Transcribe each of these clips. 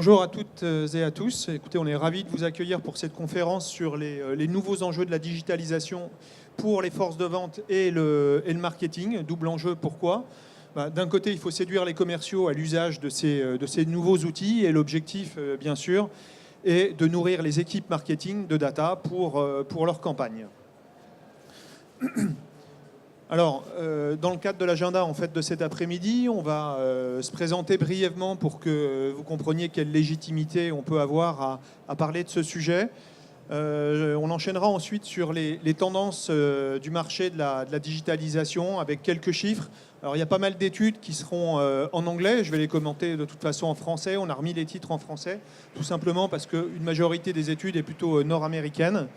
Bonjour à toutes et à tous. Écoutez, on est ravis de vous accueillir pour cette conférence sur les nouveaux enjeux de la digitalisation pour les forces de vente et le marketing. Double enjeu, pourquoi ? D'un côté, il faut séduire les commerciaux à l'usage de ces nouveaux outils et l'objectif, bien sûr, est de nourrir les équipes marketing de data pour leur campagne. Alors, dans le cadre de l'agenda en fait, de cet après-midi, on va se présenter brièvement pour que vous compreniez quelle légitimité on peut avoir à parler de ce sujet. On enchaînera ensuite sur les tendances du marché de la digitalisation avec quelques chiffres. Alors, il y a pas mal d'études qui seront en anglais. Je vais les commenter de toute façon en français. On a remis les titres en français, tout simplement parce qu'une majorité des études est plutôt nord-américaine.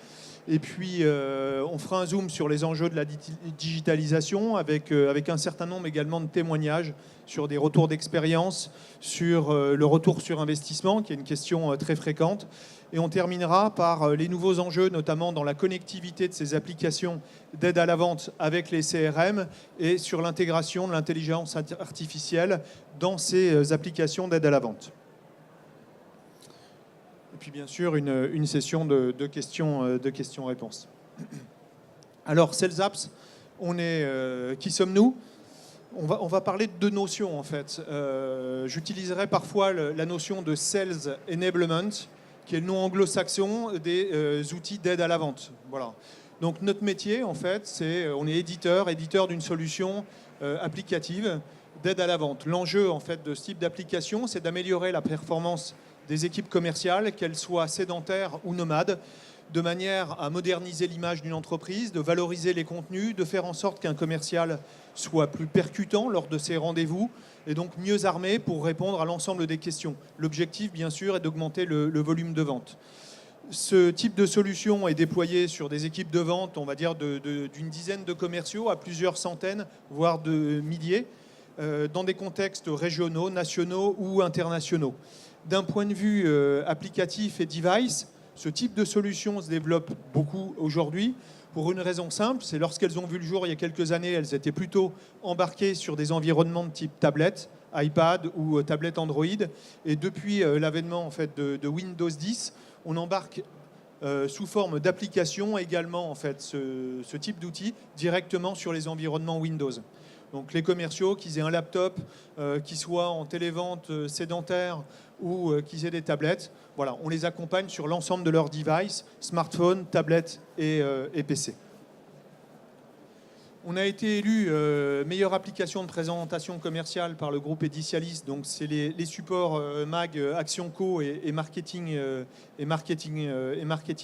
Et puis, on fera un zoom sur les enjeux de la digitalisation avec un certain nombre également de témoignages sur des retours d'expérience, sur le retour sur investissement, qui est une question très fréquente. Et on terminera par les nouveaux enjeux, notamment dans la connectivité de ces applications d'aide à la vente avec les CRM et sur l'intégration de l'intelligence artificielle dans ces applications d'aide à la vente. Et puis bien sûr, une session de questions-réponses. Alors, Sales Apps, qui sommes-nous ? On va parler de deux notions, en fait. J'utiliserai parfois la notion de Sales Enablement, qui est le nom anglo-saxon des outils d'aide à la vente. Voilà. Donc, notre métier, en fait, on est éditeur d'une solution applicative d'aide à la vente. L'enjeu, en fait, de ce type d'application, c'est d'améliorer la performance des équipes commerciales, qu'elles soient sédentaires ou nomades, de manière à moderniser l'image d'une entreprise, de valoriser les contenus, de faire en sorte qu'un commercial soit plus percutant lors de ses rendez-vous et donc mieux armé pour répondre à l'ensemble des questions. L'objectif, bien sûr, est d'augmenter le volume de vente. Ce type de solution est déployé sur des équipes de vente, on va dire, d'une dizaine de commerciaux à plusieurs centaines, voire de milliers, dans des contextes régionaux, nationaux ou internationaux. D'un point de vue applicatif et device, ce type de solution se développe beaucoup aujourd'hui pour une raison simple, c'est lorsqu'elles ont vu le jour il y a quelques années, elles étaient plutôt embarquées sur des environnements de type tablette, iPad ou tablette Android. Et depuis l'avènement en fait, de Windows 10, on embarque sous forme d'application également en fait, ce type d'outil directement sur les environnements Windows. Donc les commerciaux, qu'ils aient un laptop, qu'ils soient en télévente sédentaire ou qu'ils aient des tablettes, voilà, on les accompagne sur l'ensemble de leurs devices, smartphones, tablettes et PC. On a été élu meilleure application de présentation commerciale par le groupe Edicialis. Donc c'est les supports Mag, Action Co et Marketing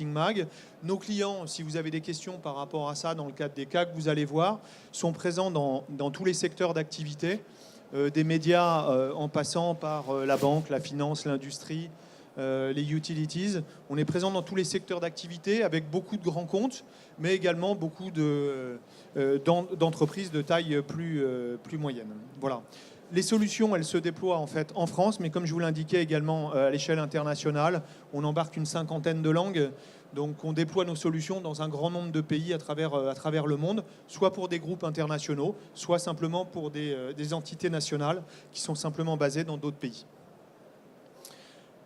Mag. Nos clients, si vous avez des questions par rapport à ça, dans le cadre des cas que vous allez voir, sont présents dans tous les secteurs d'activité, des médias en passant par la banque, la finance, l'industrie, les utilities. On est présent dans tous les secteurs d'activité avec beaucoup de grands comptes, mais également beaucoup d'entreprises de taille plus moyenne. Voilà. Les solutions, elles se déploient en fait en France, mais comme je vous l'indiquais également à l'échelle internationale, on embarque une cinquantaine de langues. Donc on déploie nos solutions dans un grand nombre de pays à travers le monde, soit pour des groupes internationaux, soit simplement pour des entités nationales qui sont simplement basées dans d'autres pays.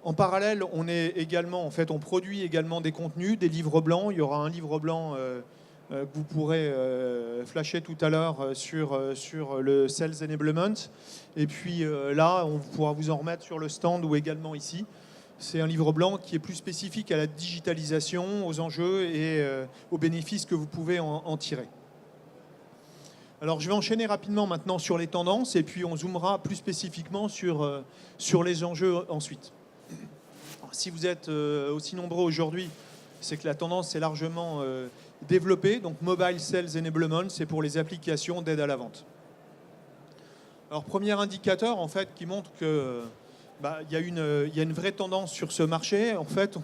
En parallèle, on produit également des contenus, des livres blancs. Il y aura un livre blanc que vous pourrez flasher tout à l'heure sur le Sales Enablement. Et puis là, on pourra vous en remettre sur le stand ou également ici. C'est un livre blanc qui est plus spécifique à la digitalisation, aux enjeux et aux bénéfices que vous pouvez en tirer. Alors, je vais enchaîner rapidement maintenant sur les tendances et puis on zoomera plus spécifiquement sur les enjeux ensuite. Si vous êtes aussi nombreux aujourd'hui, c'est que la tendance est largement développée. Donc, Mobile Sales Enablement, c'est pour les applications d'aide à la vente. Alors, premier indicateur, en fait, qui montre que il y a une vraie tendance sur ce marché. En fait,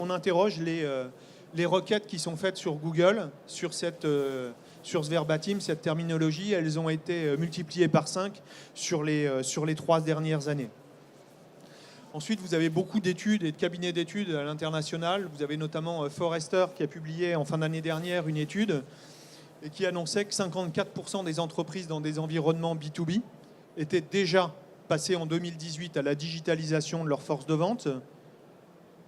on interroge les requêtes qui sont faites sur Google, sur ce verbatim, cette terminologie. Elles ont été multipliées par 5 sur les 3 dernières années. Ensuite, vous avez beaucoup d'études et de cabinets d'études à l'international. Vous avez notamment Forrester qui a publié en fin d'année dernière une étude et qui annonçait que 54% des entreprises dans des environnements B2B étaient déjà passer en 2018 à la digitalisation de leur force de vente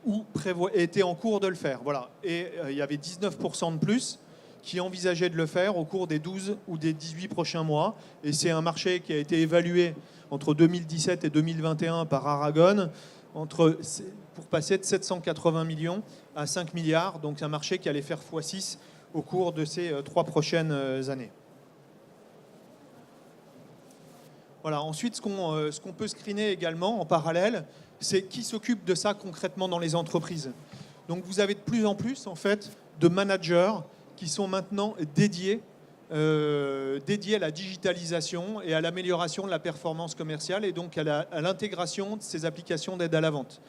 ou étaient en cours de le faire. Voilà. Et il y avait 19% de plus qui envisageaient de le faire au cours des 12 ou des 18 prochains mois. Et c'est un marché qui a été évalué entre 2017 et 2021 par Aragon pour passer de 780 millions à 5 milliards. Donc c'est un marché qui allait faire x6 au cours de ces 3 prochaines années. Voilà. Ensuite, ce qu'on peut screener également en parallèle, c'est qui s'occupe de ça concrètement dans les entreprises. Donc vous avez de plus en plus en fait, de managers qui sont maintenant dédiés à la digitalisation et à l'amélioration de la performance commerciale et donc à l'intégration de ces applications d'aide à la vente.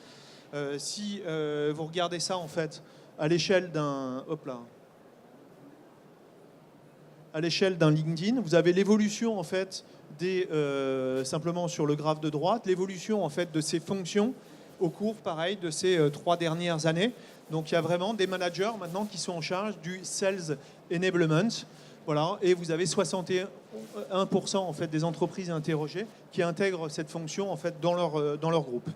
Si vous regardez ça en fait à l'échelle d'un LinkedIn, vous avez l'évolution en fait simplement sur le graphe de droite, l'évolution en fait de ces fonctions au cours, pareil, de ces 3 dernières années. Donc, il y a vraiment des managers maintenant qui sont en charge du Sales Enablement. Voilà, et vous avez 61% en fait, des entreprises interrogées qui intègrent cette fonction en fait, dans leur groupe.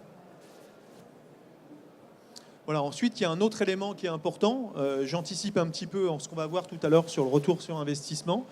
Voilà, ensuite, il y a un autre élément qui est important. J'anticipe un petit peu en ce qu'on va voir tout à l'heure sur le retour sur investissement.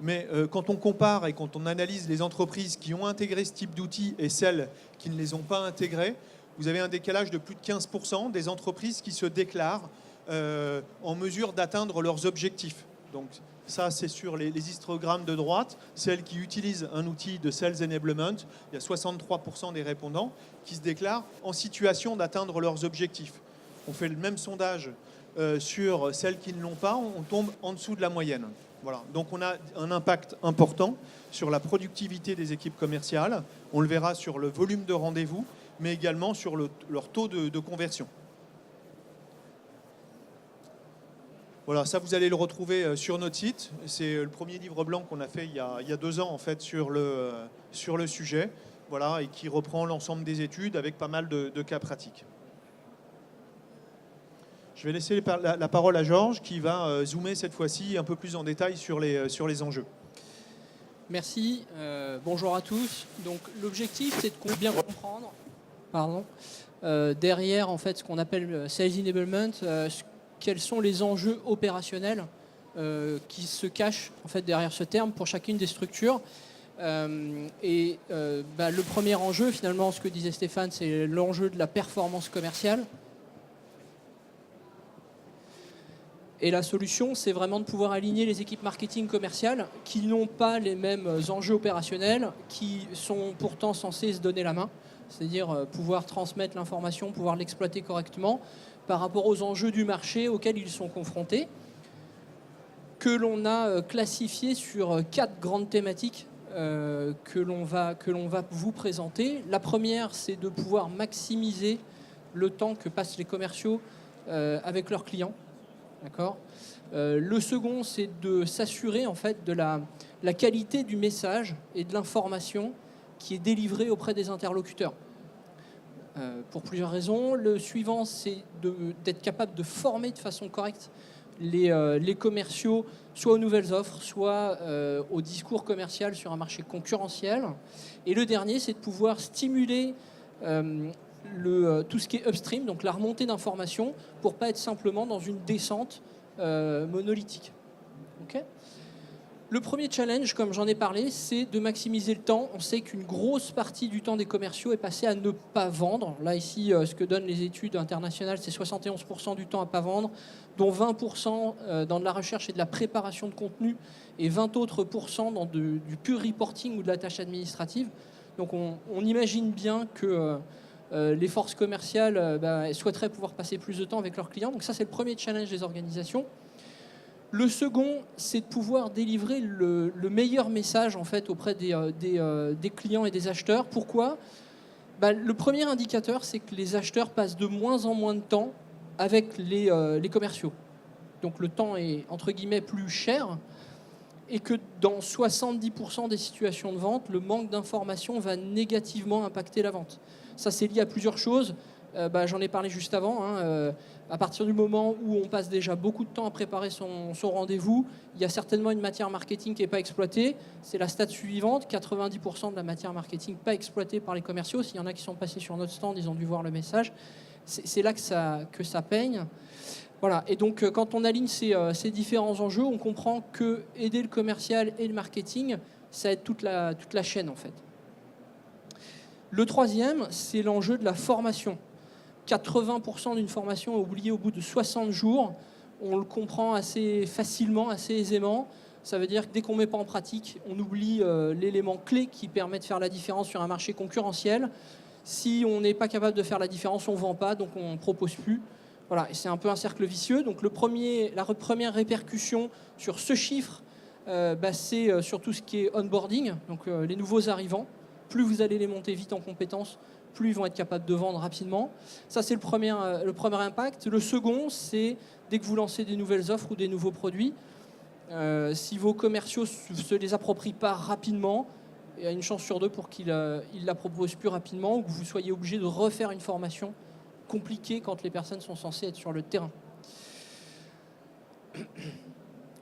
Mais quand on compare et quand on analyse les entreprises qui ont intégré ce type d'outils et celles qui ne les ont pas intégrés, vous avez un décalage de plus de 15% des entreprises qui se déclarent en mesure d'atteindre leurs objectifs. Donc ça, c'est sur les histogrammes de droite. Celles qui utilisent un outil de Sales Enablement, il y a 63% des répondants qui se déclarent en situation d'atteindre leurs objectifs. On fait le même sondage sur celles qui ne l'ont pas, on tombe en dessous de la moyenne. Voilà. Donc on a un impact important sur la productivité des équipes commerciales. On le verra sur le volume de rendez-vous, mais également sur leur taux de conversion. Voilà, ça vous allez le retrouver sur notre site. C'est le premier livre blanc qu'on a fait il y a 2 ans en fait sur le sujet, voilà, et qui reprend l'ensemble des études avec pas mal de cas pratiques. Je vais laisser la parole à Georges qui va zoomer cette fois-ci un peu plus en détail sur les enjeux. Merci. Bonjour à tous. Donc l'objectif, c'est de bien comprendre. Derrière en fait ce qu'on appelle Sales Enablement, quels sont les enjeux opérationnels qui se cachent en fait derrière ce terme pour chacune des structures. Le premier enjeu, finalement, ce que disait Stéphane, c'est l'enjeu de la performance commerciale. Et la solution, c'est vraiment de pouvoir aligner les équipes marketing commerciales qui n'ont pas les mêmes enjeux opérationnels, qui sont pourtant censés se donner la main, c'est-à-dire pouvoir transmettre l'information, pouvoir l'exploiter correctement par rapport aux enjeux du marché auxquels ils sont confrontés, que l'on a classifié sur 4 grandes thématiques que l'on va vous présenter. La première, c'est de pouvoir maximiser le temps que passent les commerciaux avec leurs clients. D'accord. Le second, c'est de s'assurer en fait de la qualité du message et de l'information qui est délivrée auprès des interlocuteurs. Pour plusieurs raisons. Le suivant, c'est d'être capable de former de façon correcte les commerciaux, soit aux nouvelles offres, soit au discours commercial sur un marché concurrentiel. Et le dernier, c'est de pouvoir stimuler tout ce qui est upstream, donc la remontée d'informations, pour ne pas être simplement dans une descente monolithique. Okay. Le premier challenge, comme j'en ai parlé, c'est de maximiser le temps. On sait qu'une grosse partie du temps des commerciaux est passée à ne pas vendre. Là, ici, ce que donnent les études internationales, c'est 71% du temps à ne pas vendre, dont 20% dans de la recherche et de la préparation de contenu et 20 autres % dans du pur reporting ou de la tâche administrative. Donc, on imagine bien que les forces commerciales souhaiteraient pouvoir passer plus de temps avec leurs clients. Donc ça, c'est le premier challenge des organisations. Le second, c'est de pouvoir délivrer le meilleur message en fait, auprès des clients et des acheteurs. Pourquoi ? Le premier indicateur, c'est que les acheteurs passent de moins en moins de temps avec les commerciaux. Donc le temps est, entre guillemets, plus cher, et que dans 70% des situations de vente, le manque d'information va négativement impacter la vente. Ça, c'est lié à plusieurs choses. J'en ai parlé juste avant. À partir du moment où on passe déjà beaucoup de temps à préparer son rendez-vous, il y a certainement une matière marketing qui n'est pas exploitée. C'est la stat suivante, 90% de la matière marketing pas exploitée par les commerciaux. S'il y en a qui sont passés sur notre stand, ils ont dû voir le message. C'est là que ça peigne. Voilà. Et donc, quand on aligne ces différents enjeux, on comprend que aider le commercial et le marketing, ça aide toute la chaîne, en fait. Le troisième, c'est l'enjeu de la formation. 80% d'une formation est oubliée au bout de 60 jours. On le comprend assez facilement, assez aisément. Ça veut dire que dès qu'on ne met pas en pratique, on oublie l'élément clé qui permet de faire la différence sur un marché concurrentiel. Si on n'est pas capable de faire la différence, on ne vend pas, donc on ne propose plus. Voilà, et c'est un peu un cercle vicieux. Donc la première répercussion sur ce chiffre, c'est sur tout ce qui est onboarding, donc les nouveaux arrivants. Plus vous allez les monter vite en compétences, plus ils vont être capables de vendre rapidement. Ça, c'est le premier impact. Le second, c'est dès que vous lancez des nouvelles offres ou des nouveaux produits, si vos commerciaux ne se les approprient pas rapidement, il y a une chance sur deux pour qu'ils la proposent plus rapidement ou que vous soyez obligé de refaire une formation compliquée quand les personnes sont censées être sur le terrain.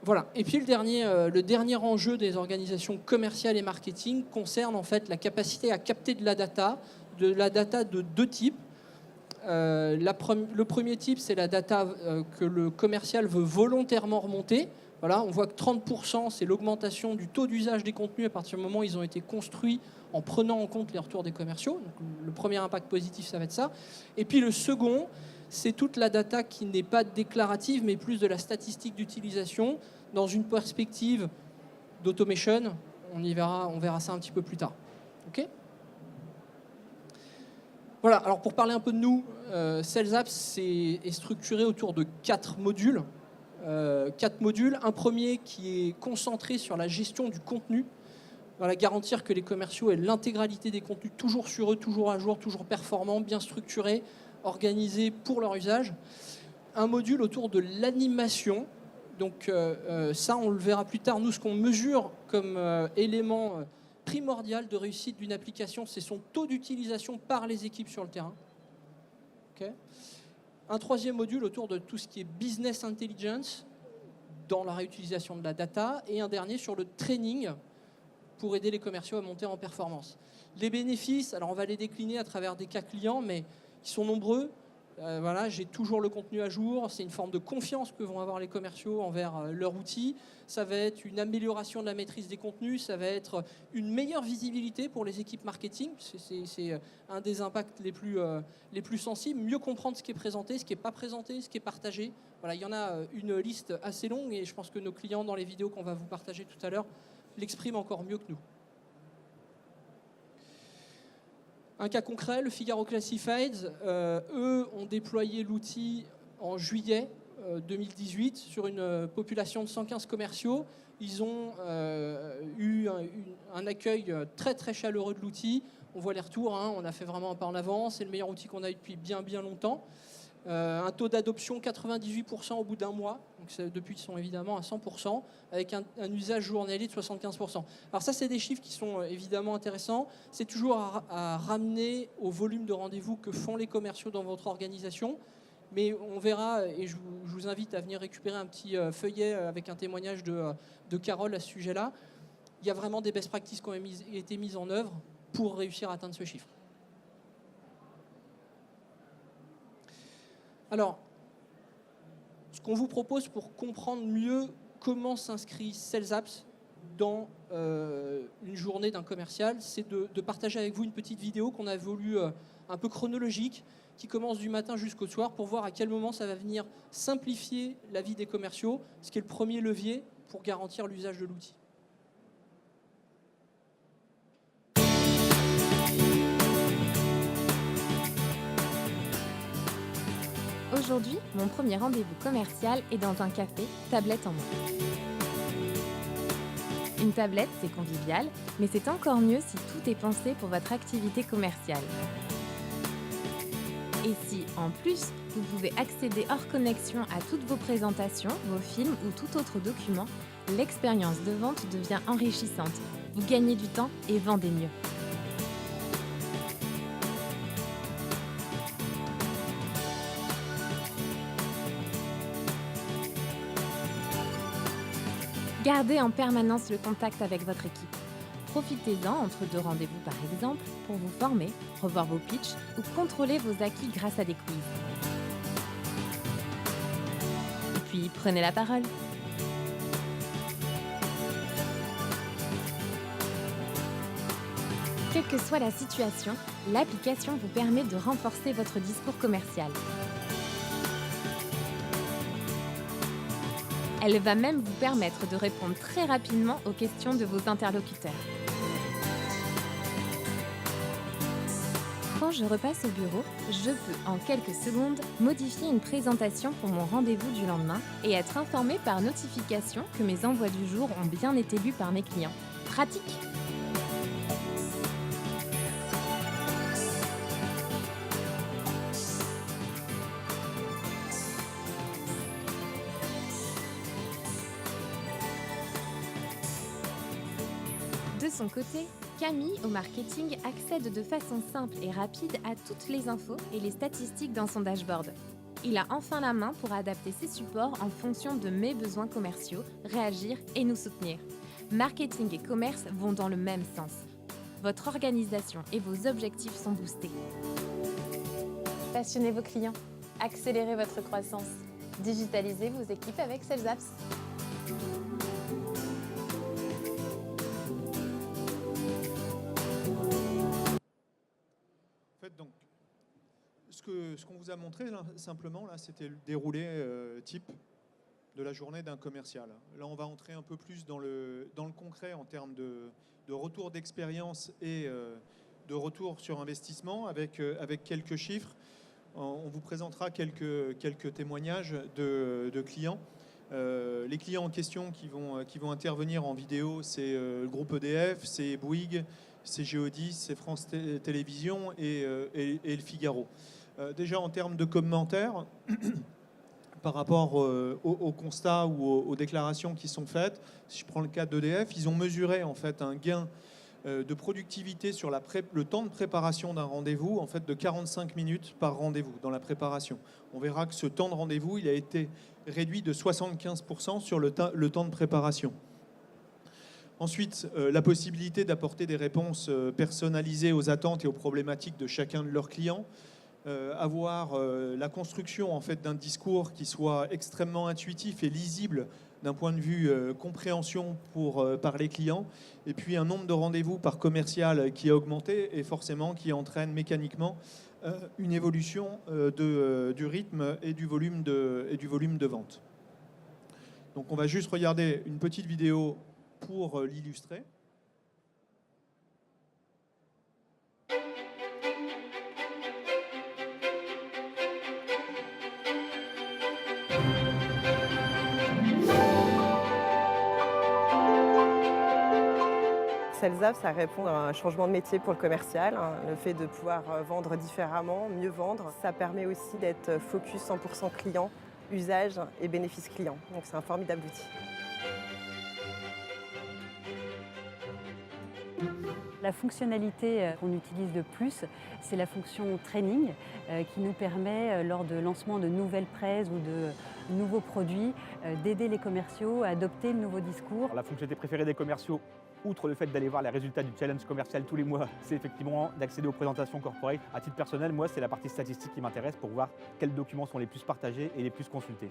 Voilà. Et puis le dernier enjeu des organisations commerciales et marketing concerne en fait la capacité à capter de la data de deux types. Le premier type, c'est la data que le commercial veut volontairement remonter. Voilà, on voit que 30%, c'est l'augmentation du taux d'usage des contenus à partir du moment où ils ont été construits en prenant en compte les retours des commerciaux. Donc, le premier impact positif, ça va être ça. Et puis le second, c'est toute la data qui n'est pas déclarative, mais plus de la statistique d'utilisation dans une perspective d'automation. On verra ça un petit peu plus tard. OK ? Voilà, alors pour parler un peu de nous, Sales Apps est structuré autour de 4 modules. 4 modules. Un premier qui est concentré sur la gestion du contenu. Voilà, garantir que les commerciaux aient l'intégralité des contenus toujours sur eux, toujours à jour, toujours performants, bien structurés, organisés pour leur usage. Un module autour de l'animation. Donc ça, on le verra plus tard. Nous, ce qu'on mesure comme élément primordial de réussite d'une application, c'est son taux d'utilisation par les équipes sur le terrain. Okay. Un troisième module autour de tout ce qui est business intelligence dans la réutilisation de la data. Et un dernier sur le training pour aider les commerciaux à monter en performance. Les bénéfices, alors on va les décliner à travers des cas clients, mais ils sont nombreux. Voilà, j'ai toujours le contenu à jour. C'est une forme de confiance que vont avoir les commerciaux envers leur outil. Ça va être une amélioration de la maîtrise des contenus. Ça va être une meilleure visibilité pour les équipes marketing. C'est un des impacts les plus sensibles. Mieux comprendre ce qui est présenté, ce qui n'est pas présenté, ce qui est partagé. Voilà, il y en a une liste assez longue et je pense que nos clients, dans les vidéos qu'on va vous partager tout à l'heure, l'expriment encore mieux que nous. Un cas concret, le Figaro Classifieds, eux ont déployé l'outil en juillet 2018 sur une population de 115 commerciaux. Ils ont eu un accueil très très chaleureux de l'outil. On voit les retours, hein, on a fait vraiment un pas en avant. C'est le meilleur outil qu'on a eu depuis bien longtemps. Un taux d'adoption 98% au bout d'un mois. Donc depuis, ils sont évidemment à 100%, avec un usage journalier de 75%. Alors ça, c'est des chiffres qui sont évidemment intéressants. C'est toujours à ramener au volume de rendez-vous que font les commerciaux dans votre organisation. Mais on verra, et je vous invite à venir récupérer un petit feuillet avec un témoignage de Carole à ce sujet-là. Il y a vraiment des best practices qui ont été mises en œuvre pour réussir à atteindre ce chiffre. Alors, ce qu'on vous propose pour comprendre mieux comment s'inscrit Sales Apps dans une journée d'un commercial, c'est de partager avec vous une petite vidéo qu'on a voulu un peu chronologique, qui commence du matin jusqu'au soir pour voir à quel moment ça va venir simplifier la vie des commerciaux, ce qui est le premier levier pour garantir l'usage de l'outil. Aujourd'hui, mon premier rendez-vous commercial est dans un café, tablette en main. Une tablette, c'est convivial, mais c'est encore mieux si tout est pensé pour votre activité commerciale. Et si, en plus, vous pouvez accéder hors connexion à toutes vos présentations, vos films ou tout autre document, l'expérience de vente devient enrichissante. Vous gagnez du temps et vendez mieux. Gardez en permanence le contact avec votre équipe. Profitez-en entre 2 rendez-vous par exemple pour vous former, revoir vos pitchs ou contrôler vos acquis grâce à des quiz. Et puis prenez la parole. Quelle que soit la situation, l'application vous permet de renforcer votre discours commercial. Elle va même vous permettre de répondre très rapidement aux questions de vos interlocuteurs. Quand je repasse au bureau, je peux en quelques secondes modifier une présentation pour mon rendez-vous du lendemain et être informé par notification que mes envois du jour ont bien été lus par mes clients. Pratique! De son côté, Camille, au marketing, accède de façon simple et rapide à toutes les infos et les statistiques dans son dashboard. Il a enfin la main pour adapter ses supports en fonction de mes besoins commerciaux, réagir et nous soutenir. Marketing et commerce vont dans le même sens. Votre organisation et vos objectifs sont boostés. Passionnez vos clients, accélérez votre croissance, digitalisez vos équipes avec Sales Apps. Donc, ce qu'on vous a montré là, simplement, là, c'était le déroulé type de la journée d'un commercial. Là, on va entrer un peu plus dans le concret en termes de retour d'expérience et de retour sur investissement avec quelques chiffres. On vous présentera quelques témoignages de clients. Les clients en question qui vont intervenir en vidéo, c'est le groupe EDF, c'est Bouygues, c'est Géodis, c'est France Télévisions et le Figaro. Déjà en termes de commentaires, par rapport aux constats ou aux déclarations qui sont faites, si je prends le cas d'EDF, ils ont mesuré en fait un gain de productivité sur le temps de préparation d'un rendez-vous en fait de 45 minutes par rendez-vous dans la préparation. On verra que ce temps de rendez-vous il a été réduit de 75% sur le temps de préparation. Ensuite, la possibilité d'apporter des réponses personnalisées aux attentes et aux problématiques de chacun de leurs clients. Avoir la construction en fait, d'un discours qui soit extrêmement intuitif et lisible d'un point de vue compréhension par les clients. Et puis un nombre de rendez-vous par commercial qui a augmenté et forcément qui entraîne mécaniquement une évolution du rythme et du volume de vente. Donc on va juste regarder une petite vidéo pour l'illustrer. Sales Apps, ça répond à un changement de métier pour le commercial, hein. Le fait de pouvoir vendre différemment, mieux vendre, ça permet aussi d'être focus 100% client, usage et bénéfice client. Donc c'est un formidable outil. La fonctionnalité qu'on utilise le plus, c'est la fonction training qui nous permet, lors de lancement de nouvelles presse ou de nouveaux produits, d'aider les commerciaux à adopter le nouveau discours. La fonctionnalité préférée des commerciaux, outre le fait d'aller voir les résultats du challenge commercial tous les mois, c'est effectivement d'accéder aux présentations corporate. À titre personnel, moi, c'est la partie statistique qui m'intéresse pour voir quels documents sont les plus partagés et les plus consultés.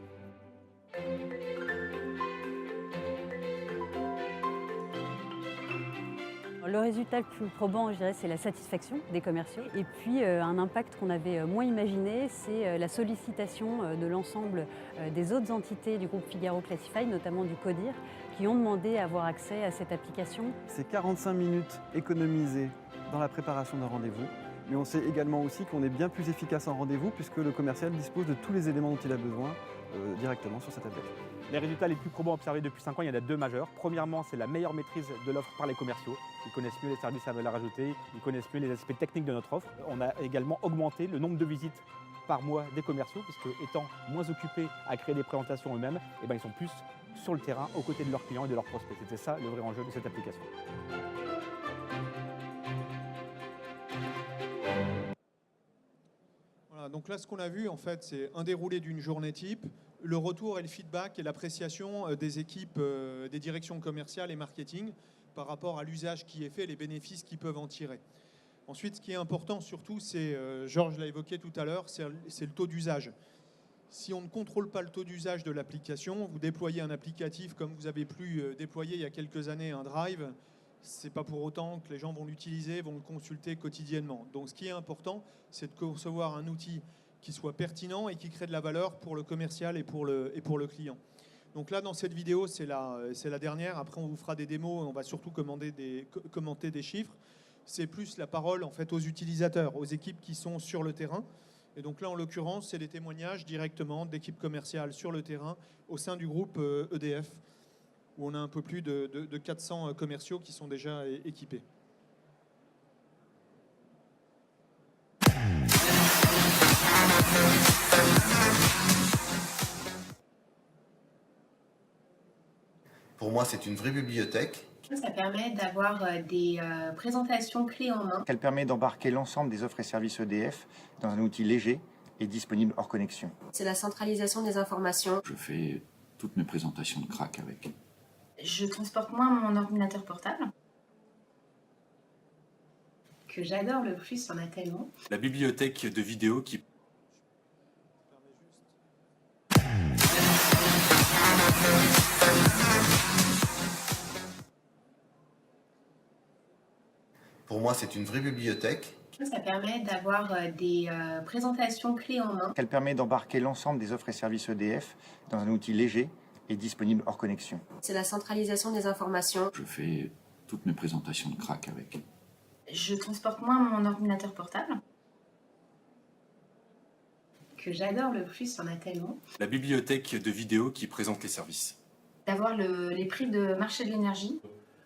Le résultat le plus probant, je dirais, c'est la satisfaction des commerciaux. Et puis, un impact qu'on avait moins imaginé, c'est la sollicitation de l'ensemble des autres entités du groupe Figaro Classified, notamment du CODIR, qui ont demandé à avoir accès à cette application. C'est 45 minutes économisées dans la préparation d'un rendez-vous. Mais on sait également aussi qu'on est bien plus efficace en rendez-vous puisque le commercial dispose de tous les éléments dont il a besoin directement sur sa tablette. Les résultats les plus probants observés depuis 5 ans, il y en a 2 majeurs. Premièrement, c'est la meilleure maîtrise de l'offre par les commerciaux. Ils connaissent mieux les services à valeur ajoutée, ils connaissent mieux les aspects techniques de notre offre. On a également augmenté le nombre de visites par mois des commerciaux, puisque étant moins occupés à créer des présentations eux-mêmes, ils sont plus sur le terrain, aux côtés de leurs clients et de leurs prospects. C'était ça le vrai enjeu de cette application. Voilà, donc là, ce qu'on a vu, en fait, c'est un déroulé d'une journée type, le retour et le feedback et l'appréciation des équipes, des directions commerciales et marketing par rapport à l'usage qui est fait, les bénéfices qu'ils peuvent en tirer. Ensuite, ce qui est important surtout, c'est, Georges l'a évoqué tout à l'heure, c'est le taux d'usage. Si on ne contrôle pas le taux d'usage de l'application, vous déployez un applicatif comme vous avez pu déployer il y a quelques années un Drive, c'est pas pour autant que les gens vont l'utiliser, vont le consulter quotidiennement. Donc ce qui est important, c'est de concevoir un outil qui soit pertinent et qui crée de la valeur pour le commercial et pour le client. Donc là, dans cette vidéo, c'est la dernière. Après, on vous fera des démos et on va surtout commenter des chiffres. C'est plus la parole en fait aux utilisateurs, aux équipes qui sont sur le terrain. Et donc là, en l'occurrence, c'est les témoignages directement d'équipes commerciales sur le terrain au sein du groupe EDF, où on a un peu plus de 400 commerciaux qui sont déjà équipés. Pour moi, c'est une vraie bibliothèque. Ça permet d'avoir des présentations clés en main. Elle permet d'embarquer l'ensemble des offres et services EDF dans un outil léger et disponible hors connexion. C'est la centralisation des informations. Je fais toutes mes présentations de crack avec. Je transporte moins mon ordinateur portable, que j'adore le plus, on a tellement. La bibliothèque de vidéos qui... Pour moi, c'est une vraie bibliothèque. Ça permet d'avoir des présentations clés en main. Elle permet d'embarquer l'ensemble des offres et services EDF dans un outil léger et disponible hors connexion. C'est la centralisation des informations. Je fais toutes mes présentations de crack avec. Je transporte moins mon ordinateur portable, que j'adore le plus, on a tellement. La bibliothèque de vidéos qui présente les services. D'avoir les prix de marché de l'énergie.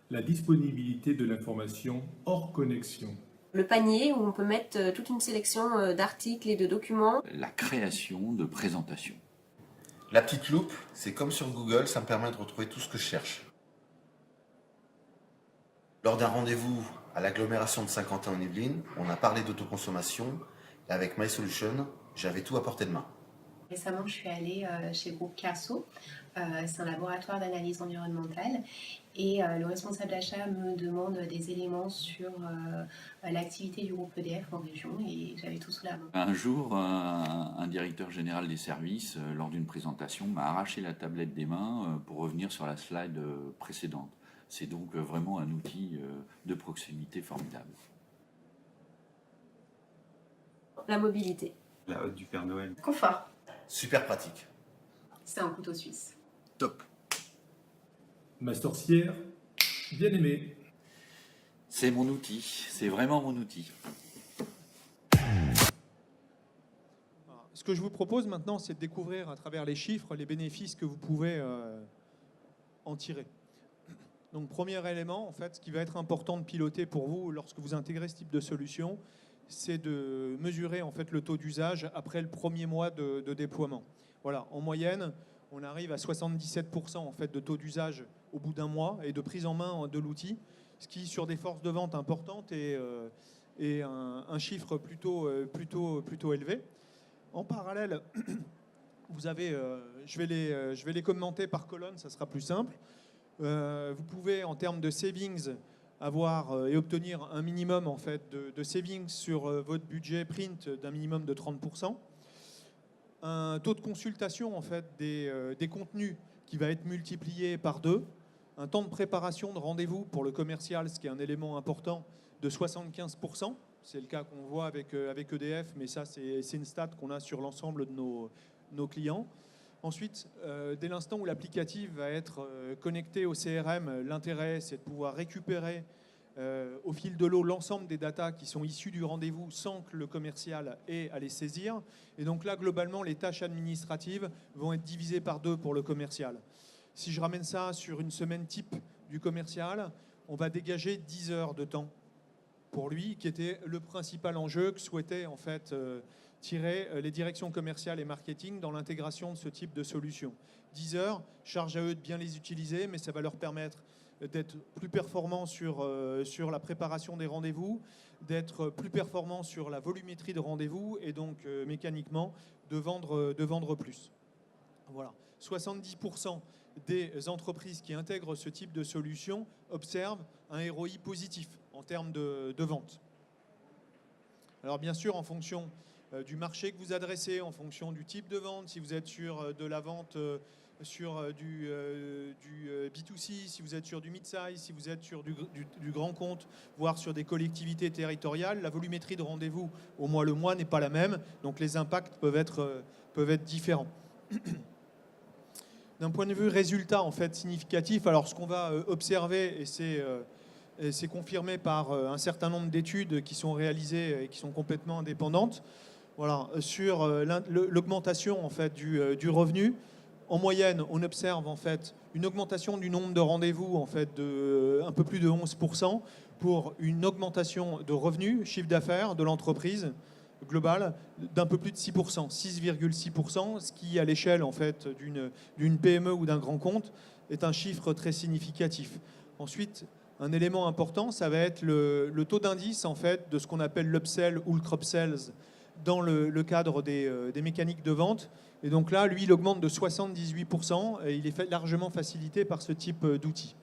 La disponibilité de l'information hors connexion. Le panier où on peut mettre toute une sélection d'articles et de documents. La création de présentations. La petite loupe, c'est comme sur Google, ça me permet de retrouver tout ce que je cherche. Lors d'un rendez-vous à l'agglomération de Saint-Quentin-en-Yvelines, on a parlé d'autoconsommation et avec MySolution, j'avais tout à portée de main. Récemment, je suis allée chez le groupe Carso, c'est un laboratoire d'analyse environnementale, et le responsable d'achat me demande des éléments sur l'activité du groupe EDF en région, et j'avais tout sous la main. Un jour, un directeur général des services, lors d'une présentation, m'a arraché la tablette des mains pour revenir sur la slide précédente. C'est donc vraiment un outil de proximité formidable. La mobilité. La hotte du Père Noël. Confort. Super pratique. C'est un couteau suisse. Top. Ma sorcière, bien aimée. C'est mon outil, c'est vraiment mon outil. Ce que je vous propose maintenant, c'est de découvrir à travers les chiffres les bénéfices que vous pouvez en tirer. Donc, premier élément, en fait, ce qui va être important de piloter pour vous lorsque vous intégrez ce type de solution, c'est de mesurer en fait le taux d'usage après le premier mois de déploiement. Voilà, en moyenne, on arrive à 77% en fait de taux d'usage au bout d'un mois et de prise en main de l'outil, ce qui, sur des forces de vente importantes, est un chiffre plutôt élevé. En parallèle, vous avez, je vais les commenter par colonne, ça sera plus simple. Vous pouvez, en termes de savings, avoir et obtenir un minimum en fait de savings sur votre budget print d'un minimum de 30%. Un taux de consultation en fait des contenus qui va être multiplié par 2. Un temps de préparation de rendez-vous pour le commercial, ce qui est un élément important, de 75%. C'est le cas qu'on voit avec EDF, mais ça c'est une stat qu'on a sur l'ensemble de nos clients. Ensuite, dès l'instant où l'applicatif va être connecté au CRM, l'intérêt, c'est de pouvoir récupérer au fil de l'eau l'ensemble des datas qui sont issues du rendez-vous sans que le commercial ait à les saisir. Et donc là, globalement, les tâches administratives vont être divisées par 2 pour le commercial. Si je ramène ça sur une semaine type du commercial, on va dégager 10 heures de temps pour lui, qui était le principal enjeu que souhaitait en fait tirer les directions commerciales et marketing dans l'intégration de ce type de solution. 10 heures, charge à eux de bien les utiliser, mais ça va leur permettre d'être plus performants sur la préparation des rendez-vous, d'être plus performants sur la volumétrie de rendez-vous et donc mécaniquement de vendre plus. Voilà. 70% des entreprises qui intègrent ce type de solution observent un ROI positif en termes de vente. Alors bien sûr, en fonction du marché que vous adressez, en fonction du type de vente, si vous êtes sur de la vente sur du B2C, si vous êtes sur du mid-size, si vous êtes sur du grand compte, voire sur des collectivités territoriales, la volumétrie de rendez-vous au mois le mois n'est pas la même, donc les impacts peuvent être différents. D'un point de vue résultat en fait significatif, alors ce qu'on va observer, et c'est confirmé par un certain nombre d'études qui sont réalisées et qui sont complètement indépendantes, voilà, sur l'augmentation en fait du revenu. En moyenne, on observe en fait une augmentation du nombre de rendez-vous en fait de un peu plus de 11% pour une augmentation de revenus, chiffre d'affaires de l'entreprise globale d'un peu plus de 6%, 6,6%, ce qui à l'échelle en fait d'une PME ou d'un grand compte est un chiffre très significatif. Ensuite, un élément important, ça va être le taux d'indice en fait de ce qu'on appelle l'upsell ou le cross-sells dans le cadre des mécaniques de vente. Et donc là, lui, il augmente de 78% et il est largement facilité par ce type d'outils.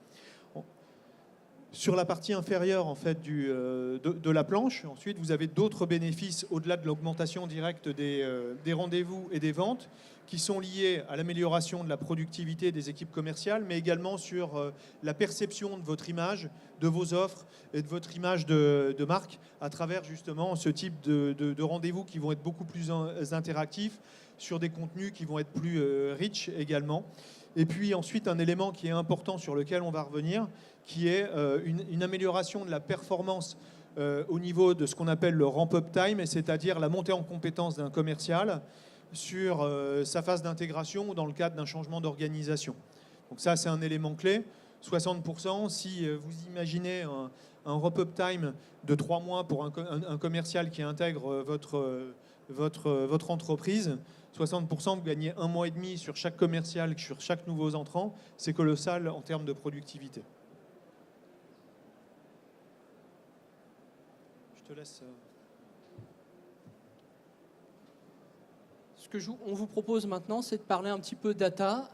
Sur la partie inférieure en fait, de la planche, ensuite, vous avez d'autres bénéfices au-delà de l'augmentation directe des rendez-vous et des ventes qui sont liés à l'amélioration de la productivité des équipes commerciales, mais également sur la perception de votre image, de vos offres et de votre image de marque à travers justement ce type de rendez-vous qui vont être beaucoup plus interactifs, sur des contenus qui vont être plus rich également. Et puis ensuite, un élément qui est important sur lequel on va revenir, qui est une amélioration de la performance au niveau de ce qu'on appelle le ramp-up time, c'est-à-dire la montée en compétence d'un commercial sur sa phase d'intégration ou dans le cadre d'un changement d'organisation. Donc ça, c'est un élément clé. 60%, si vous imaginez un ramp-up time de 3 mois pour un commercial qui intègre votre entreprise, 60%, vous gagnez 1 mois et demi sur chaque commercial, sur chaque nouveau entrant. C'est colossal en termes de productivité. Je te laisse. Ce que on vous propose maintenant, c'est de parler un petit peu data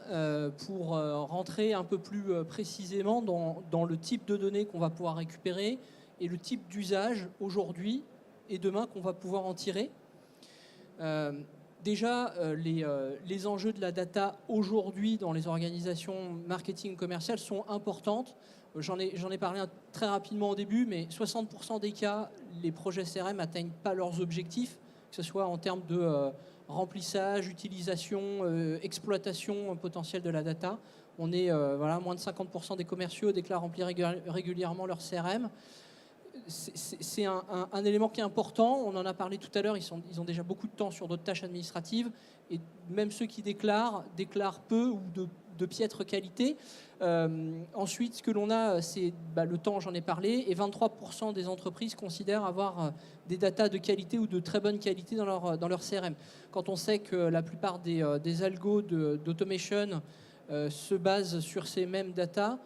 pour rentrer un peu plus précisément dans le type de données qu'on va pouvoir récupérer et le type d'usage aujourd'hui et demain qu'on va pouvoir en tirer. Déjà, les enjeux de la data aujourd'hui dans les organisations marketing commerciales sont importantes. J'en ai parlé très rapidement au début, mais 60% des cas, les projets CRM n'atteignent pas leurs objectifs, que ce soit en termes de remplissage, utilisation, exploitation potentielle de la data. On est moins de 50% des commerciaux déclarent remplir régulièrement leur CRM. C'est un élément qui est important. On en a parlé tout à l'heure. Ils ont déjà beaucoup de temps sur d'autres tâches administratives. Et même ceux qui déclarent peu ou de piètre qualité. Ensuite, ce que l'on a, c'est le temps, j'en ai parlé. Et 23% des entreprises considèrent avoir des datas de qualité ou de très bonne qualité dans leur CRM. Quand on sait que la plupart des algos d'automation se basent sur ces mêmes datas,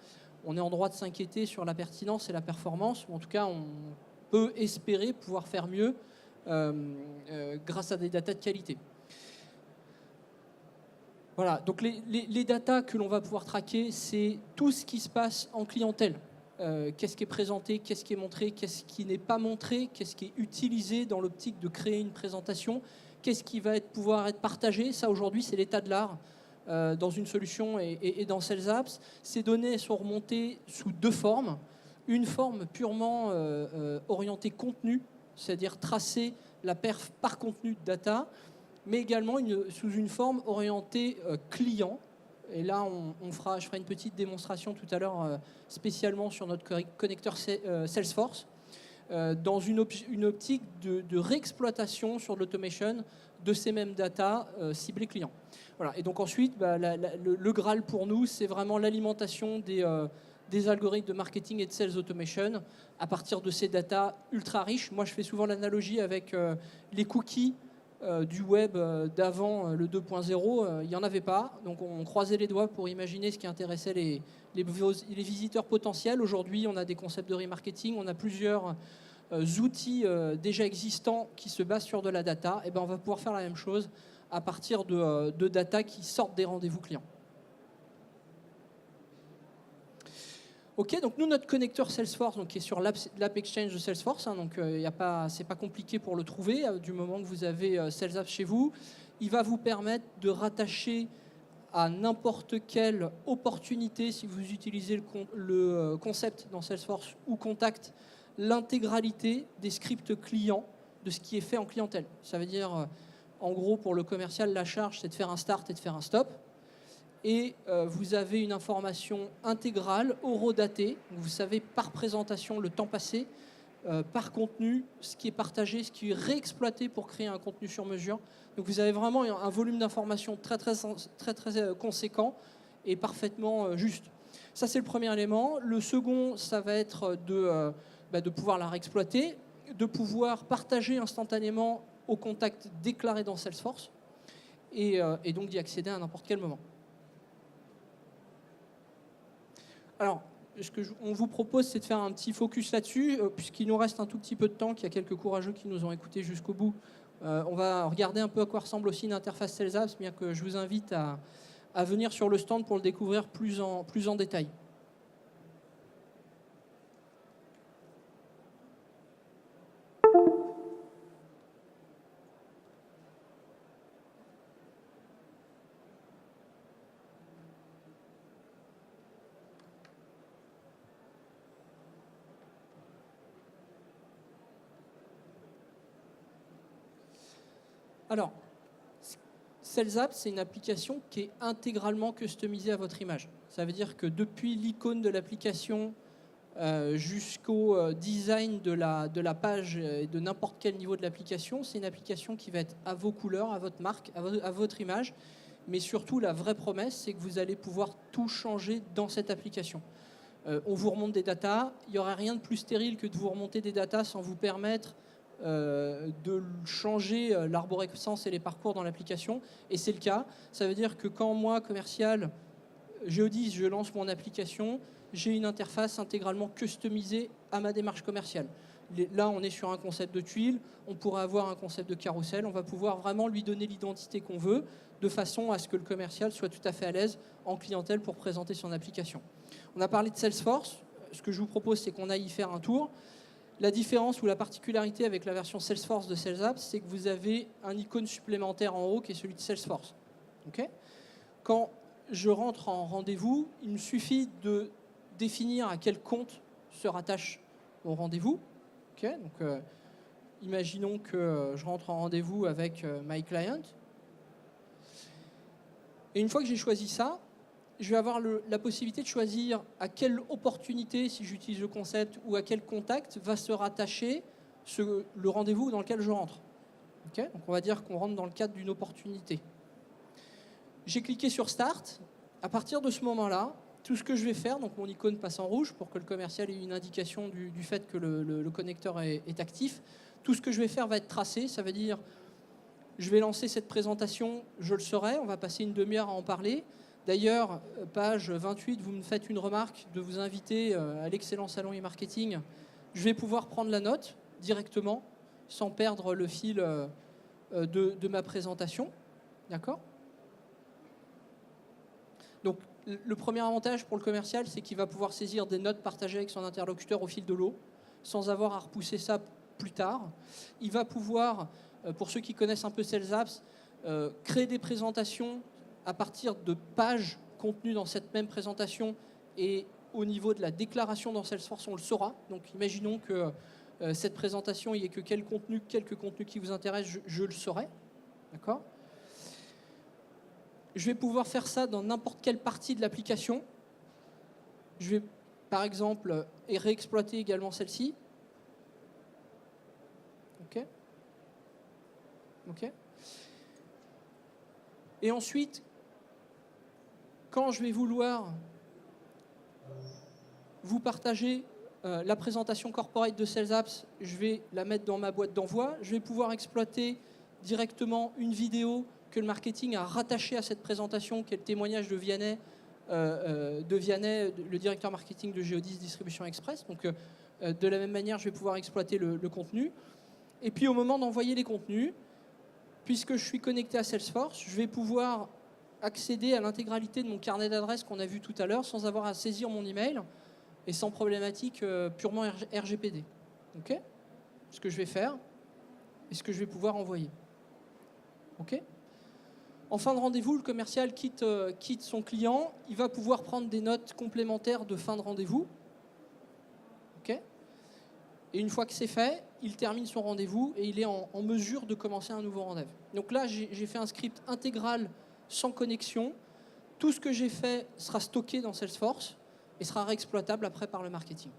on est en droit de s'inquiéter sur la pertinence et la performance, ou en tout cas, on peut espérer pouvoir faire mieux grâce à des datas de qualité. Voilà, donc les datas que l'on va pouvoir traquer, c'est tout ce qui se passe en clientèle. Qu'est-ce qui est présenté, qu'est-ce qui est montré, qu'est-ce qui n'est pas montré, qu'est-ce qui est utilisé dans l'optique de créer une présentation, qu'est-ce qui va pouvoir être partagé. Ça, aujourd'hui, c'est l'état de l'art. Dans une solution et dans Sales Apps, ces données sont remontées sous 2 formes. Une forme purement orientée contenu, c'est-à-dire tracer la perf par contenu de data, mais également sous une forme orientée client. Et là, je ferai une petite démonstration tout à l'heure spécialement sur notre connecteur Salesforce, dans une optique de réexploitation sur l'automation de ces mêmes data ciblées clients. Voilà. Et donc ensuite, le Graal pour nous, c'est vraiment l'alimentation des algorithmes de marketing et de sales automation à partir de ces data ultra riches. Moi, je fais souvent l'analogie avec les cookies du web d'avant le 2.0. Il n'y en avait pas. Donc on croisait les doigts pour imaginer ce qui intéressait les visiteurs potentiels. Aujourd'hui, on a des concepts de remarketing, on a plusieurs outils déjà existants qui se basent sur de la data. Et on va pouvoir faire la même chose à partir de data qui sortent des rendez-vous clients. Ok, donc nous, notre connecteur Salesforce, donc, qui est sur l'App Exchange de Salesforce, hein, donc c'est pas compliqué pour le trouver, du moment que vous avez Sales Apps chez vous. Il va vous permettre de rattacher à n'importe quelle opportunité, si vous utilisez le concept dans Salesforce ou Contact, l'intégralité des scripts clients de ce qui est fait en clientèle. Ça veut dire, en gros, pour le commercial, la charge, c'est de faire un start et de faire un stop. Et vous avez une information intégrale, horodatée. Vous savez par présentation le temps passé, par contenu, ce qui est partagé, ce qui est réexploité pour créer un contenu sur mesure. Donc vous avez vraiment un volume d'informations très conséquent et parfaitement juste. Ça, c'est le premier élément. Le second, ça va être de pouvoir la réexploiter, de pouvoir partager instantanément au contact déclaré dans Salesforce et donc d'y accéder à n'importe quel moment. Alors, ce qu'on vous propose, c'est de faire un petit focus là-dessus, puisqu'il nous reste un tout petit peu de temps, qu'il y a quelques courageux qui nous ont écoutés jusqu'au bout. On va regarder un peu à quoi ressemble aussi une interface Sales Apps, bien que je vous invite à venir sur le stand pour le découvrir plus en détail. Alors, Sales Apps, c'est une application qui est intégralement customisée à votre image. Ça veut dire que depuis l'icône de l'application jusqu'au design de la page et de n'importe quel niveau de l'application, c'est une application qui va être à vos couleurs, à votre marque, à votre image. Mais surtout, la vraie promesse, c'est que vous allez pouvoir tout changer dans cette application. On vous remonte des datas. Il n'y aurait rien de plus stérile que de vous remonter des datas sans vous permettre de changer l'arborescence et les parcours dans l'application, et c'est le cas. Ça veut dire que quand moi, commercial, Geodis, je lance mon application, j'ai une interface intégralement customisée à ma démarche commerciale. Là, on est sur un concept de tuile, on pourrait avoir un concept de carrousel, on va pouvoir vraiment lui donner l'identité qu'on veut, de façon à ce que le commercial soit tout à fait à l'aise en clientèle pour présenter son application. On a parlé de Salesforce. Ce que je vous propose, c'est qu'on aille y faire un tour. La différence ou la particularité avec la version Salesforce de Sales Apps, c'est que vous avez un icône supplémentaire en haut qui est celui de Salesforce. Okay ? Quand je rentre en rendez-vous, il me suffit de définir à quel compte se rattache mon rendez-vous. Okay ? Donc, imaginons que je rentre en rendez-vous avec My Client. Et une fois que j'ai choisi ça, je vais avoir la possibilité de choisir à quelle opportunité, si j'utilise le concept, ou à quel contact va se rattacher le rendez-vous dans lequel je rentre. Okay ? Donc on va dire qu'on rentre dans le cadre d'une opportunité. J'ai cliqué sur Start. À partir de ce moment-là, tout ce que je vais faire, donc mon icône passe en rouge pour que le commercial ait une indication du fait que le connecteur est actif. Tout ce que je vais faire va être tracé. Ça veut dire, je vais lancer cette présentation, je le saurai, on va passer une demi-heure à en parler. D'ailleurs, page 28, vous me faites une remarque de vous inviter à l'excellent salon e-marketing. Je vais pouvoir prendre la note directement, sans perdre le fil de ma présentation. D'accord ? Donc, le premier avantage pour le commercial, c'est qu'il va pouvoir saisir des notes partagées avec son interlocuteur au fil de l'eau, sans avoir à repousser ça plus tard. Il va pouvoir, pour ceux qui connaissent un peu Sales Apps, créer des présentations à partir de pages contenues dans cette même présentation, et au niveau de la déclaration dans Salesforce, on le saura. Donc imaginons que cette présentation, il n'y ait que quelques contenus qui vous intéressent, je le saurai. D'accord ? Je vais pouvoir faire ça dans n'importe quelle partie de l'application. Je vais, par exemple, réexploiter également celle-ci. OK ? OK ? Et ensuite, quand je vais vouloir vous partager la présentation corporate de Sales Apps, je vais la mettre dans ma boîte d'envoi. Je vais pouvoir exploiter directement une vidéo que le marketing a rattachée à cette présentation, qui est le témoignage de Vianney, le directeur marketing de Geodis Distribution Express. Donc, de la même manière, je vais pouvoir exploiter le contenu. Et puis, au moment d'envoyer les contenus, puisque je suis connecté à Salesforce, je vais pouvoir accéder à l'intégralité de mon carnet d'adresses qu'on a vu tout à l'heure sans avoir à saisir mon email et sans problématique purement RGPD. Ok ? Ce que je vais faire et ce que je vais pouvoir envoyer. Ok ? En fin de rendez-vous, le commercial quitte son client. Il va pouvoir prendre des notes complémentaires de fin de rendez-vous. Ok ? Et une fois que c'est fait, il termine son rendez-vous et il est en mesure de commencer un nouveau rendez-vous. Donc là, j'ai fait un script intégral sans connexion. Tout ce que j'ai fait sera stocké dans Salesforce et sera réexploitable après par le marketing.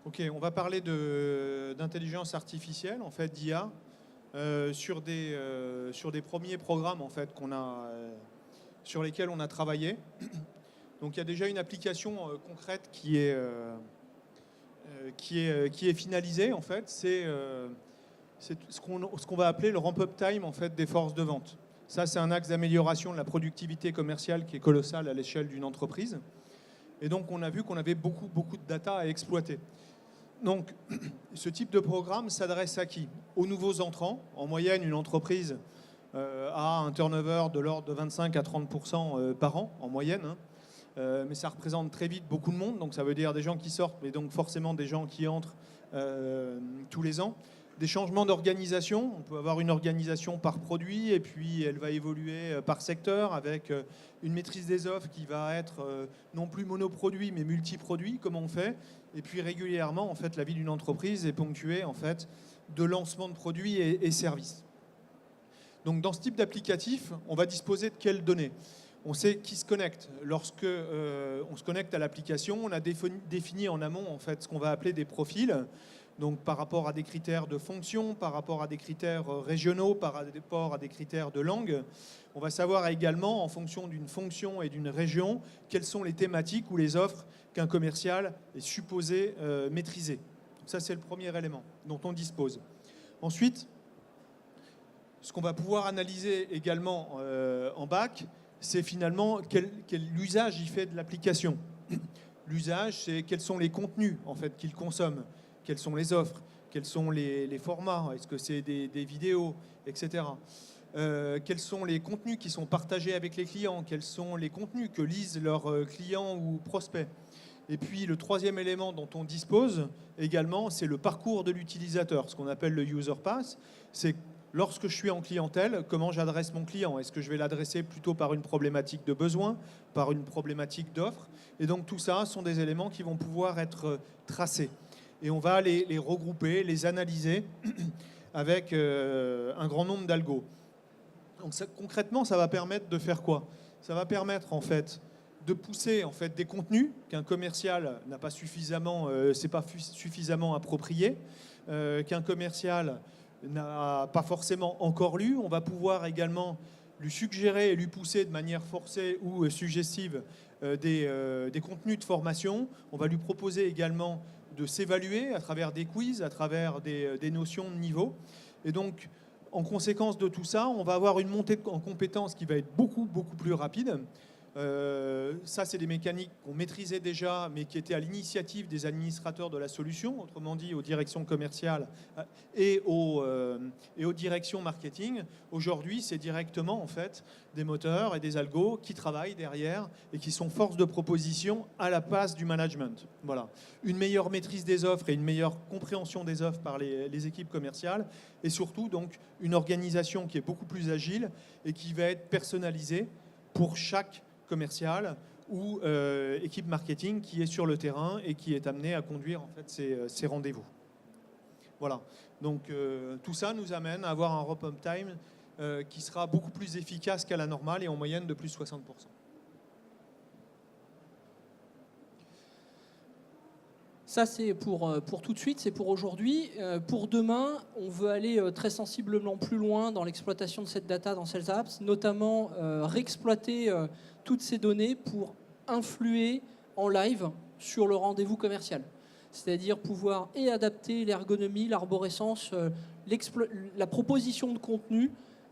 Ok, on va parler d'intelligence artificielle, en fait, d'IA, sur des premiers programmes en fait, sur lesquels on a travaillé. Donc il y a déjà une application concrète qui est finalisée, en fait. C'est ce qu'on va appeler le ramp-up time en fait, des forces de vente. Ça, c'est un axe d'amélioration de la productivité commerciale qui est colossal à l'échelle d'une entreprise. Et donc, on a vu qu'on avait beaucoup de data à exploiter. Donc, ce type de programme s'adresse à qui? Aux nouveaux entrants. En moyenne, une entreprise a un turnover de l'ordre de 25 à 30% par an, en moyenne. Mais ça représente très vite beaucoup de monde. Donc, ça veut dire des gens qui sortent, mais donc forcément des gens qui entrent tous les ans. Des changements d'organisation. On peut avoir une organisation par produit et puis elle va évoluer par secteur avec une maîtrise des offres qui va être non plus monoproduit mais multiproduit, comme on fait. Et puis régulièrement, en fait, la vie d'une entreprise est ponctuée en fait, de lancement de produits et services. Donc dans ce type d'applicatif, on va disposer de quelles données? On sait qui se connecte. Lorsque on se connecte à l'application, on a défini en amont en fait, ce qu'on va appeler des profils. Donc par rapport à des critères de fonction, par rapport à des critères régionaux, par rapport à des critères de langue. On va savoir également, en fonction d'une fonction et d'une région, quelles sont les thématiques ou les offres qu'un commercial est supposé maîtriser. Donc ça, c'est le premier élément dont on dispose. Ensuite, ce qu'on va pouvoir analyser également en bac, c'est finalement quel usage il fait de l'application. L'usage, c'est quels sont les contenus en fait, qu'il consomme. Quelles sont les offres, quels sont les formats, est-ce que c'est des vidéos, etc. Quels sont les contenus qui sont partagés avec les clients, quels sont les contenus que lisent leurs clients ou prospects. Et puis le troisième élément dont on dispose également, c'est le parcours de l'utilisateur, ce qu'on appelle le user path. C'est lorsque je suis en clientèle, comment j'adresse mon client. Est-ce que je vais l'adresser plutôt par une problématique de besoin, par une problématique d'offre? Et donc tout ça sont des éléments qui vont pouvoir être tracés. Et on va les regrouper, les analyser avec un grand nombre d'algos. Donc ça, concrètement, ça va permettre de faire quoi? Ça va permettre en fait de pousser en fait des contenus qu'un commercial n'a pas suffisamment, c'est pas suffisamment approprié, qu'un commercial n'a pas forcément encore lu. On va pouvoir également lui suggérer et lui pousser de manière forcée ou suggestive des contenus de formation. On va lui proposer également de s'évaluer à travers des quiz, à travers des notions de niveau. Et donc, en conséquence de tout ça, on va avoir une montée en compétences qui va être beaucoup plus rapide. Ça, c'est des mécaniques qu'on maîtrisait déjà, mais qui étaient à l'initiative des administrateurs de la solution, autrement dit aux directions commerciales et aux directions marketing. Aujourd'hui, c'est directement en fait des moteurs et des algos qui travaillent derrière et qui sont force de proposition à la place du management. Voilà. Une meilleure maîtrise des offres et une meilleure compréhension des offres par les équipes commerciales et surtout donc une organisation qui est beaucoup plus agile et qui va être personnalisée pour chaque commercial ou équipe marketing qui est sur le terrain et qui est amenée à conduire en fait ces rendez-vous. Voilà. Donc tout ça nous amène à avoir un ramp-up time qui sera beaucoup plus efficace qu'à la normale et en moyenne de plus 60%. Ça, c'est pour tout de suite, c'est pour aujourd'hui. Pour demain, on veut aller très sensiblement plus loin dans l'exploitation de cette data dans Sales Apps, notamment réexploiter toutes ces données pour influer en live sur le rendez-vous commercial. C'est-à-dire pouvoir et adapter l'ergonomie, l'arborescence, la proposition de contenu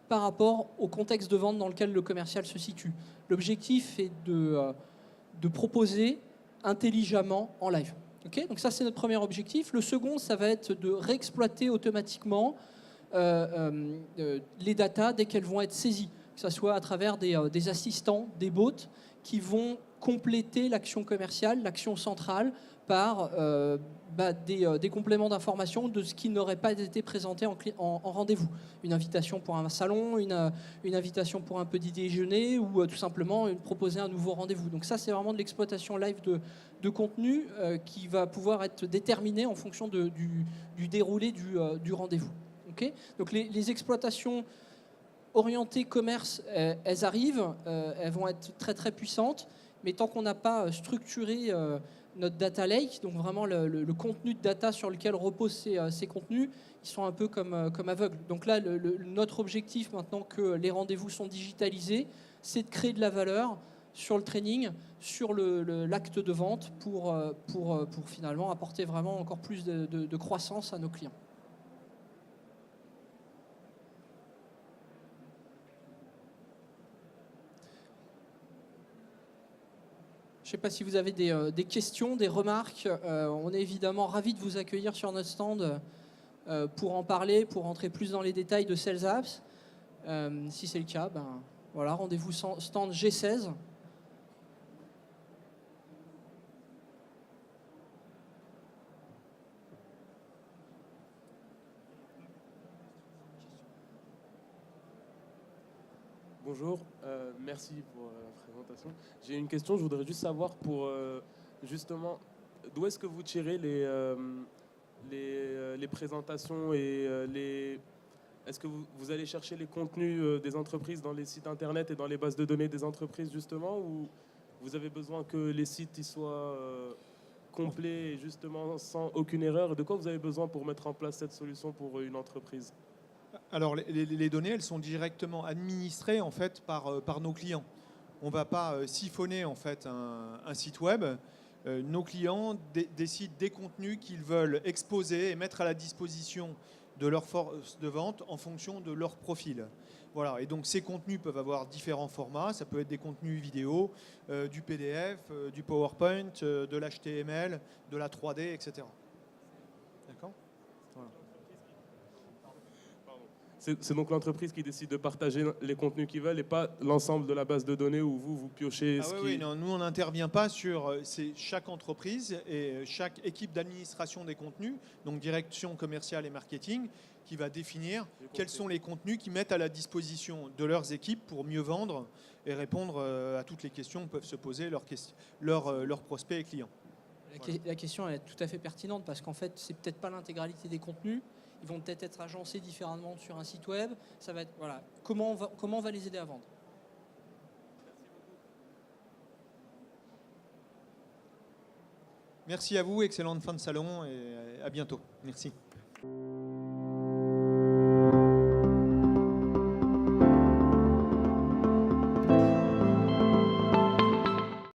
par rapport au contexte de vente dans lequel le commercial se situe. L'objectif est de proposer intelligemment en live. Okay, donc ça, c'est notre premier objectif. Le second, ça va être de réexploiter automatiquement les datas dès qu'elles vont être saisies, que ce soit à travers des assistants, des bots, qui vont compléter l'action commerciale, l'action centrale, par des compléments d'information de ce qui n'aurait pas été présenté en rendez-vous. Une invitation pour un salon, une invitation pour un petit déjeuner ou tout simplement proposer un nouveau rendez-vous. Donc ça, c'est vraiment de l'exploitation live de contenu qui va pouvoir être déterminé en fonction du déroulé du rendez-vous. Okay, donc les exploitations orientées commerce, elles arrivent, elles vont être très très puissantes, mais tant qu'on n'a pas structuré notre data lake, donc vraiment le contenu de data sur lequel reposent ces contenus, ils sont un peu comme aveugles. Donc là, notre objectif, maintenant que les rendez-vous sont digitalisés, c'est de créer de la valeur sur le training, sur l'acte de vente pour finalement apporter vraiment encore plus de croissance à nos clients. Je ne sais pas si vous avez des questions, des remarques. On est évidemment ravis de vous accueillir sur notre stand pour en parler, pour rentrer plus dans les détails de Sales Apps. Si c'est le cas, voilà, rendez-vous stand G16. Bonjour, merci pour la présentation. J'ai une question, je voudrais juste savoir pour justement d'où est-ce que vous tirez les présentations et est-ce que vous allez chercher les contenus des entreprises dans les sites internet et dans les bases de données des entreprises justement, ou vous avez besoin que les sites y soient complets et justement sans aucune erreur? De quoi vous avez besoin pour mettre en place cette solution pour une entreprise? Alors, les données, elles sont directement administrées en fait par nos clients. On ne va pas siphonner en fait un site web. Nos clients décident des contenus qu'ils veulent exposer et mettre à la disposition de leur force de vente en fonction de leur profil. Voilà. Et donc, ces contenus peuvent avoir différents formats. Ça peut être des contenus vidéo, du PDF, du PowerPoint, de l'HTML, de la 3D, etc. D'accord ? Voilà. C'est donc l'entreprise qui décide de partager les contenus qu'ils veulent et pas l'ensemble de la base de données où vous piochez oui, non, nous, on n'intervient pas sur chaque entreprise et chaque équipe d'administration des contenus, donc direction commerciale et marketing, qui va définir quels sont les contenus qu'ils mettent à la disposition de leurs équipes pour mieux vendre et répondre à toutes les questions que peuvent se poser leurs prospects et clients. La question est tout à fait pertinente parce qu'en fait, c'est peut-être pas l'intégralité des contenus. Ils vont peut-être être agencés différemment sur un site web. Ça va être, voilà, comment on va les aider à vendre. Merci à vous, excellente fin de salon et à bientôt. Merci.